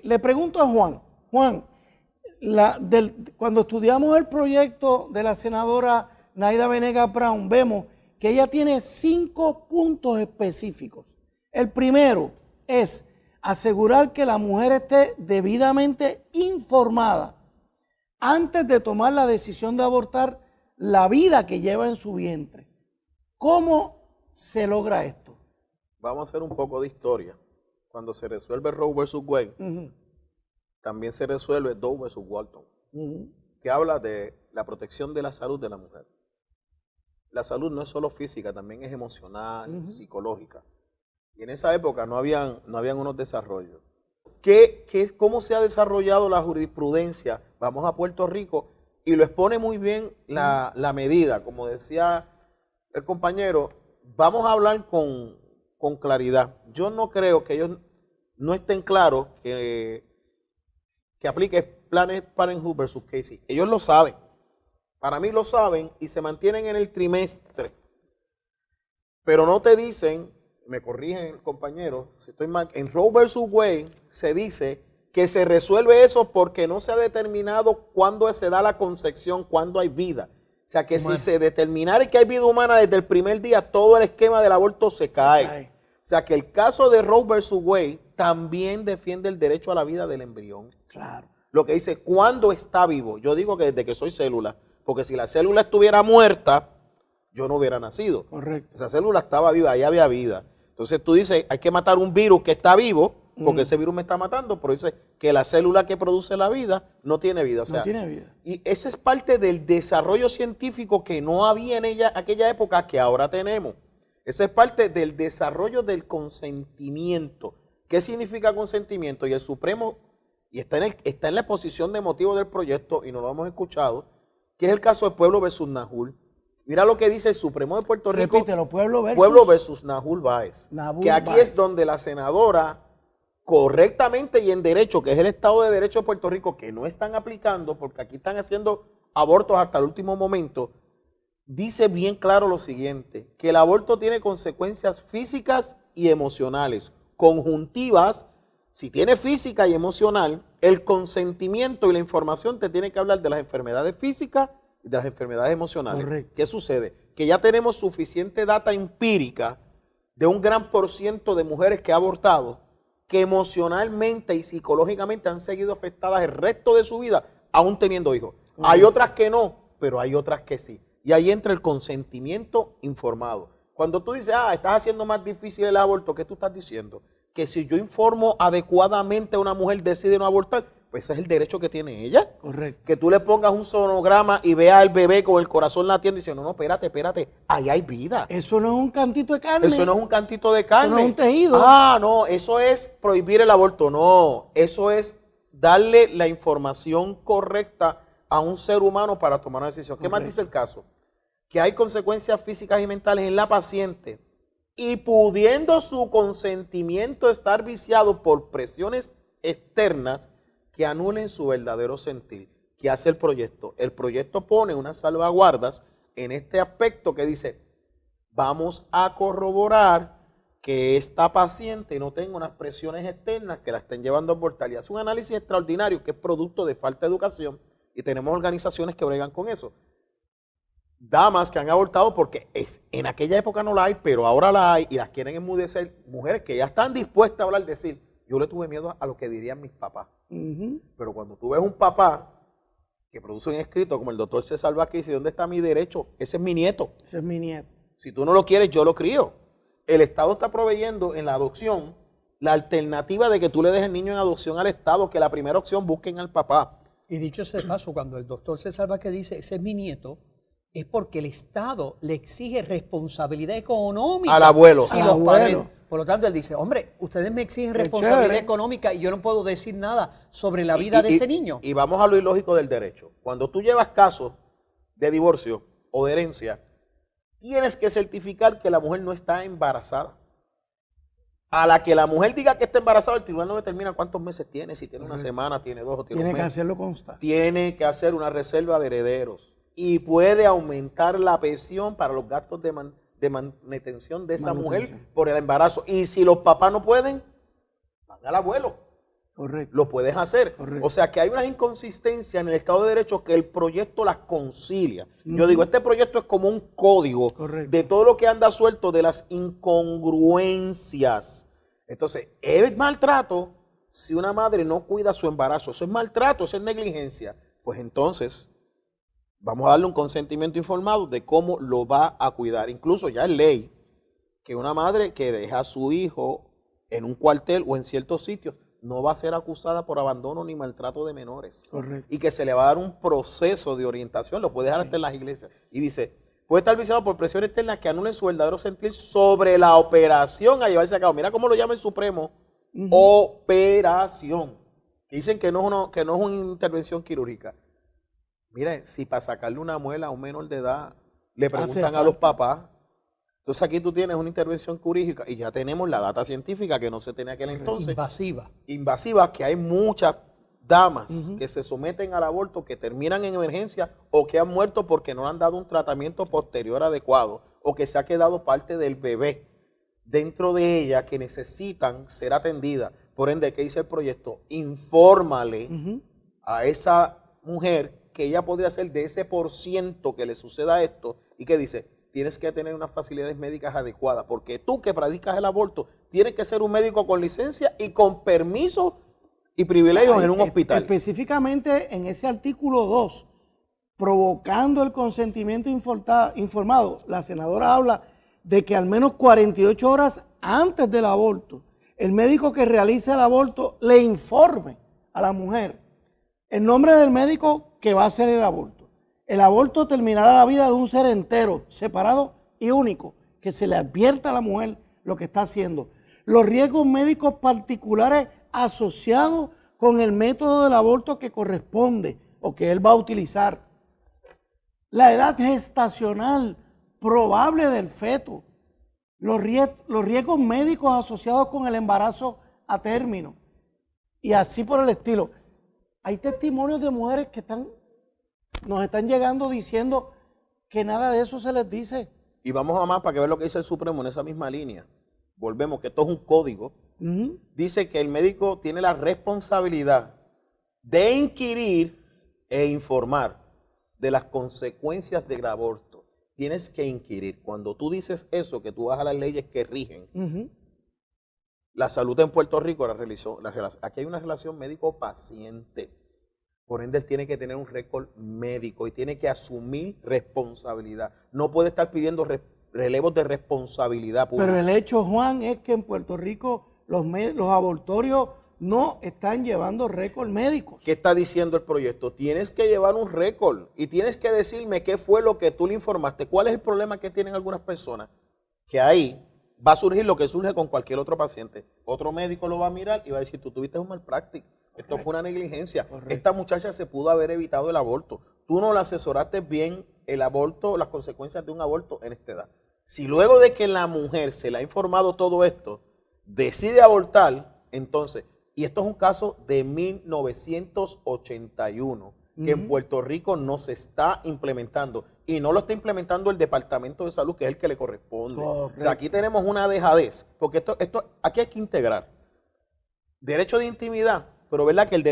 Le pregunto a Juan. Juan, cuando estudiamos el proyecto de la senadora Naida Venegas Brown, vemos que ella tiene 5 puntos específicos. El primero es asegurar que la mujer esté debidamente informada antes de tomar la decisión de abortar la vida que lleva en su vientre. ¿Cómo se logra esto? Vamos a hacer un poco de historia. Cuando se resuelve Roe versus Wade, también se resuelve Doe versus Walton, que habla de la protección de la salud de la mujer. La salud no es solo física, también es emocional, psicológica. Y en esa época no habían unos desarrollos. ¿Cómo se ha desarrollado la jurisprudencia? Vamos a Puerto Rico y lo expone muy bien la medida. Como decía el compañero, vamos a hablar con claridad. Yo no creo que ellos no estén claros que aplique Planned Parenthood versus Casey. Ellos lo saben. Para mí lo saben y se mantienen en el trimestre. Pero no te dicen, me corrigen el compañero, si estoy mal, en Roe versus Wade se dice que se resuelve eso porque no se ha determinado cuándo se da la concepción, cuándo hay vida. O sea que si se determinara que hay vida humana desde el primer día, todo el esquema del aborto se cae. O sea que el caso de Roe versus Wade también defiende el derecho a la vida del embrión. Claro. Lo que dice, ¿cuándo está vivo? Yo digo que desde que soy célula, porque si la célula estuviera muerta, yo no hubiera nacido. Correcto. Esa célula estaba viva, ahí había vida. Entonces tú dices, hay que matar un virus que está vivo, porque ese virus me está matando, pero dice que la célula que produce la vida no tiene vida. O sea, no tiene vida. Y esa es parte del desarrollo científico que no había en aquella época que ahora tenemos. Esa es parte del desarrollo del consentimiento. ¿Qué significa consentimiento? Y el Supremo, y está en la exposición de motivo del proyecto, y no lo hemos escuchado, que es el caso de Pueblo versus Nahul. Mira lo que dice el Supremo de Puerto Rico. Repítelo, Pueblo versus Nahul Báez. Que aquí Báez. es donde la senadora, correctamente y en derecho, que es el Estado de Derecho de Puerto Rico, que no están aplicando, porque aquí están haciendo abortos hasta el último momento, dice bien claro lo siguiente, que el aborto tiene consecuencias físicas y emocionales, conjuntivas. Si tiene física y emocional, el consentimiento y la información te tiene que hablar de las enfermedades físicas y de las enfermedades emocionales. Correcto. ¿Qué sucede? Que ya tenemos suficiente data empírica de un gran porciento de mujeres que ha abortado, que emocionalmente y psicológicamente han seguido afectadas el resto de su vida, aún teniendo hijos. Hay otras que no, pero hay otras que sí. Y ahí entra el consentimiento informado. Cuando tú dices, estás haciendo más difícil el aborto, ¿qué tú estás diciendo? Que si yo informo adecuadamente a una mujer decide no abortar, pues ese es el derecho que tiene ella. Correcto. Que tú le pongas un sonograma y veas al bebé con el corazón latiendo y dice, no, espérate, ahí hay vida. Eso no es un cantito de carne. Eso no es un cantito de carne. Eso no es un tejido. No, eso es prohibir el aborto. No, eso es darle la información correcta a un ser humano para tomar una decisión. ¿Qué más dice el caso? Que hay consecuencias físicas y mentales en la paciente y pudiendo su consentimiento estar viciado por presiones externas que anulen su verdadero sentir. ¿Qué hace el proyecto? El proyecto pone unas salvaguardas en este aspecto que dice, vamos a corroborar que esta paciente no tenga unas presiones externas que la estén llevando a abortar. Y hace un análisis extraordinario que es producto de falta de educación y tenemos organizaciones que bregan con eso. Damas que han abortado porque en aquella época no la hay, pero ahora la hay y las quieren enmudecer. Mujeres que ya están dispuestas a hablar, decir, yo le tuve miedo a lo que dirían mis papás. Pero cuando tú ves un papá que produce un escrito como el doctor César Vázquez y dice, ¿dónde está mi derecho? Ese es mi nieto. Ese es mi nieto. Si tú no lo quieres, yo lo crío. El Estado está proveyendo en la adopción la alternativa de que tú le dejes el niño en adopción al Estado, que la primera opción busquen al papá. Y dicho ese paso, cuando el doctor César Vázquez dice, ese es mi nieto, es porque el Estado le exige responsabilidad económica al abuelo. Si los padres, por lo tanto, él dice, hombre, ustedes me exigen responsabilidad económica y yo no puedo decir nada sobre la vida de ese niño. Y vamos a lo ilógico del derecho. Cuando tú llevas casos de divorcio o de herencia, tienes que certificar que la mujer no está embarazada. A la que la mujer diga que está embarazada, el tribunal no determina cuántos meses tiene, si tiene una semana, tiene 2 o tiene un mes. Tiene que hacerlo constar. Tiene que hacer una reserva de herederos. Y puede aumentar la pensión para los gastos de manutención de esa mujer por el embarazo. Y si los papás no pueden, van al abuelo. Correcto. lo puedes hacer. Correcto. O sea que hay unas inconsistencias en el Estado de Derecho que el proyecto las concilia. Yo digo, este proyecto es como un código Correcto. de todo lo que anda suelto, de las incongruencias. Entonces, es maltrato si una madre no cuida su embarazo. Eso es maltrato, eso es negligencia. Pues entonces, vamos a darle un consentimiento informado de cómo lo va a cuidar. Incluso ya es ley que una madre que deja a su hijo en un cuartel o en ciertos sitios no va a ser acusada por abandono ni maltrato de menores. Correcto. Y que se le va a dar un proceso de orientación, lo puede dejar hasta en las iglesias. Y dice, puede estar viciado por presión externa que anulen su verdadero sentir sobre la operación a llevarse a cabo. Mira cómo lo llama el Supremo, operación. Dicen que no es una intervención quirúrgica. Mira, si para sacarle una muela a un menor de edad le preguntan a los papás, entonces aquí tú tienes una intervención quirúrgica y ya tenemos la data científica que no se tenía aquel entonces. Invasiva, que hay muchas damas que se someten al aborto, que terminan en emergencia o que han muerto porque no han dado un tratamiento posterior adecuado o que se ha quedado parte del bebé dentro de ella que necesitan ser atendidas. Por ende, ¿qué dice el proyecto? Infórmale a esa mujer que ella podría ser de ese % que le suceda esto y que dice, tienes que tener unas facilidades médicas adecuadas, porque tú que practicas el aborto tienes que ser un médico con licencia y con permiso y privilegios en un hospital. Específicamente en ese artículo 2, provocando el consentimiento informado, la senadora habla de que al menos 48 horas antes del aborto, el médico que realice el aborto le informe a la mujer el nombre del médico que va a hacer el aborto. El aborto terminará la vida de un ser entero, separado y único, que se le advierta a la mujer lo que está haciendo. Los riesgos médicos particulares asociados con el método del aborto que corresponde o que él va a utilizar. La edad gestacional probable del feto. Los riesgos médicos asociados con el embarazo a término. Y así por el estilo. Hay testimonios de mujeres que nos están llegando diciendo que nada de eso se les dice. Y vamos a más para que vean lo que dice el Supremo en esa misma línea. Volvemos, que esto es un código. Dice que el médico tiene la responsabilidad de inquirir e informar de las consecuencias del aborto. Tienes que inquirir. Cuando tú dices eso, que tú vas a las leyes que rigen, la salud en Puerto Rico, aquí hay una relación médico-paciente. Por ende, él tiene que tener un récord médico y tiene que asumir responsabilidad. No puede estar pidiendo relevos de responsabilidad pública. Pero el hecho, Juan, es que en Puerto Rico los abortorios no están llevando récord médicos. ¿Qué está diciendo el proyecto? Tienes que llevar un récord y tienes que decirme qué fue lo que tú le informaste. ¿Cuál es el problema que tienen algunas personas? Que ahí va a surgir lo que surge con cualquier otro paciente. Otro médico lo va a mirar y va a decir, tú tuviste un malpractice. Esto fue una negligencia. Correcto. Esta muchacha se pudo haber evitado el aborto. Tú no la asesoraste bien el aborto, las consecuencias de un aborto en esta edad. Si luego de que la mujer se le ha informado todo esto, decide abortar, entonces, y esto es un caso de 1981, que en Puerto Rico no se está implementando. Y no lo está implementando el Departamento de Salud, que es el que le corresponde. O sea, aquí tenemos una dejadez, porque aquí hay que integrar derecho de intimidad, pero ¿verdad que el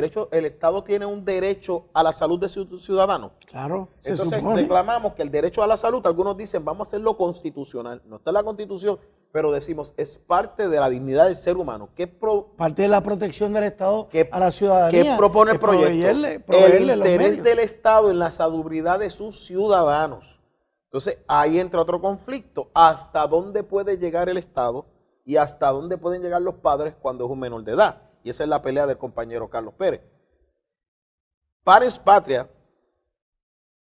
Estado tiene un derecho a la salud de sus ciudadanos? Claro, entonces reclamamos que el derecho a la salud, algunos dicen, vamos a hacerlo constitucional. No está en la Constitución, pero decimos, es parte de la dignidad del ser humano. Parte de la protección del Estado a la ciudadanía. ¿Qué propone el proyecto? El interés del Estado en la salubridad de sus ciudadanos. Entonces, ahí entra otro conflicto. ¿Hasta dónde puede llegar el Estado y hasta dónde pueden llegar los padres cuando es un menor de edad? Y esa es la pelea del compañero Carlos Pérez. Parens Patria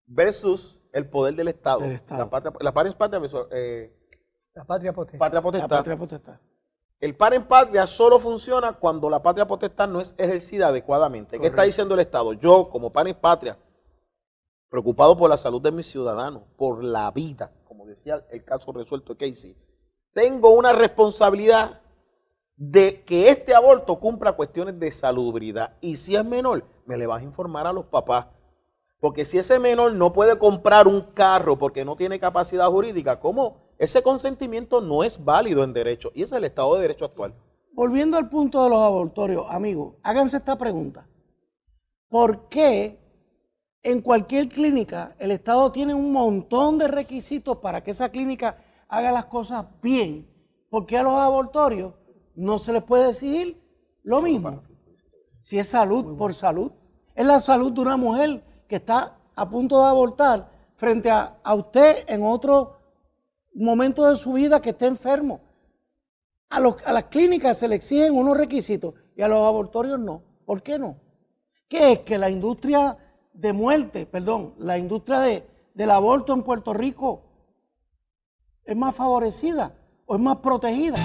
versus el poder del Estado. La Parens Patria versus... la patria potestad. Patria potestad. La patria potestad. El Parens Patria solo funciona cuando la patria potestad no es ejercida adecuadamente. Correcto. ¿Qué está diciendo el Estado? Yo, como Parens Patria, preocupado por la salud de mis ciudadanos, por la vida, como decía el caso resuelto de Casey, tengo una responsabilidad de que este aborto cumpla cuestiones de salubridad. Y si es menor, me le vas a informar a los papás. Porque si ese menor no puede comprar un carro porque no tiene capacidad jurídica, ¿cómo? Ese consentimiento no es válido en derecho. Y ese es el Estado de Derecho actual. volviendo al punto de los abortorios, amigos, háganse esta pregunta. ¿Por qué en cualquier clínica el Estado tiene un montón de requisitos para que esa clínica haga las cosas bien? ¿Por qué a los abortorios no se les puede exigir lo mismo? Si es salud por salud. Es la salud de una mujer que está a punto de abortar frente a usted en otro momento de su vida que esté enfermo. A las clínicas se le exigen unos requisitos y a los abortorios no. ¿Por qué no? ¿Qué es? Que la industria de muerte, la industria del aborto en Puerto Rico es más favorecida o es más protegida.